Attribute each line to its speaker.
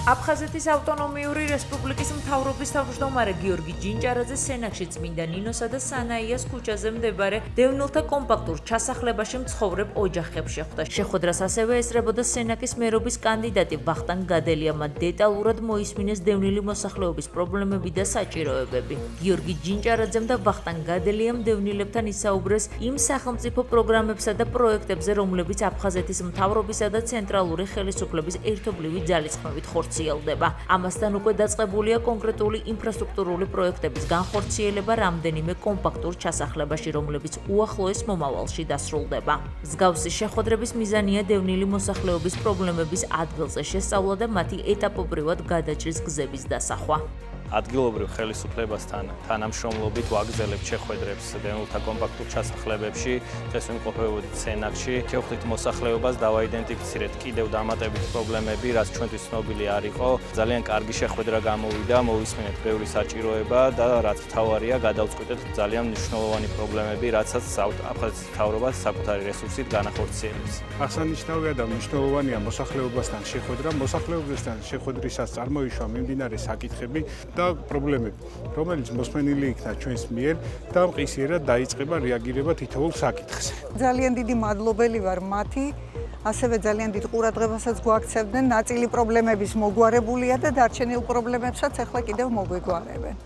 Speaker 1: აფხაზეთის ავტონომიური რესპუბლიკის მთავრობის თავმჯდომარე გიორგი ჯინჭარაძე სენაკში წმინდა ნინოსა და სანაიას ქუჩაზე მდებარე დევნილთა კომპაქტურ ჩასახლებაში მცხოვრებ ოჯახებს შეხვდა. შეხვედრას ასევე ესწრებოდა სენაკის მერობის კანდიდატი ვახტანგ გადელია, დეტალურად მოისმინეს დევნილი მოსახლეობის პრობლემები და საჭიროებები. გიორგი ჯინჭარაძემ და ვახტანგ გადელიამ დევნილებთან ისაუბრეს იმ სახელმწიფო პროგრამებსა და პროექტებზე, რომლებიც აფხაზეთის მთავრობისა და ცენტრალური ხელისუფლების ერთობლივი ძალისხმევით ხორციელდება. ამასთან უკვე დაწყებულია კონკრეტული ინფრასტრუქტურული პროექტების განხორციელება რამდენიმე კომპაქტურ ჩასახლებაში, რომლებიც უახლოეს მომავალში დასრულდება. მსგავსი შეხვედრების მიზანია დევნილი მოსახლეობის პრობლემების ადგილზე შესწავლა და მათი ეტაპობრივად გადაჭრის გზების დასახვა.
Speaker 2: ადგილობრივ ხელისუფლებასთან თანამშრომლობით ვაგრძელებთ შეხვედრებს დევნილთა კომპაქტურ ჩასახლებებში, დღეს ვიმყოფებოდით სენაკში. შევხვდით მოსახლეობას, დავაიდენტიფიცირეთ კიდევ დამატებით პრობლემები, რაც ჩვენთვის ცნობილი არ იყო. ძალიან კარგი შეხვედრა გამოვიდა, მოვისმინეთ ბევრი საჭიროება და რაც მთავარია, გადავწყვიტეთ ძალიან მნიშვნელოვანი პრობლემები, რაცაც აფხაზეთის მთავრობა საკუთარი რესურსით განახორციელებს.
Speaker 3: აღსანიშნავია და მნიშვნელოვანია მოსახლეობასთან შეხვედრა. მოსახლეობასთან შეხვედრისას წარმოიშვა მიმდინარე საკითხები და პრობლემები, რომელიც მოსმენილი იქნა ჩვენს მიერ და მყისიერად დაიწყება რეაგირება თითოეულ საკითხზე.
Speaker 4: ძალიან დიდი მადლობელი ვარ მათი, ასევე ძალიან დიდ ყურადღებასაც გვაქცევდნენ. ნაწილი პრობლემების მოგვარებულია და დარჩენილ პრობლემებსაც ახლა კიდევ მოგვეგვარებენ.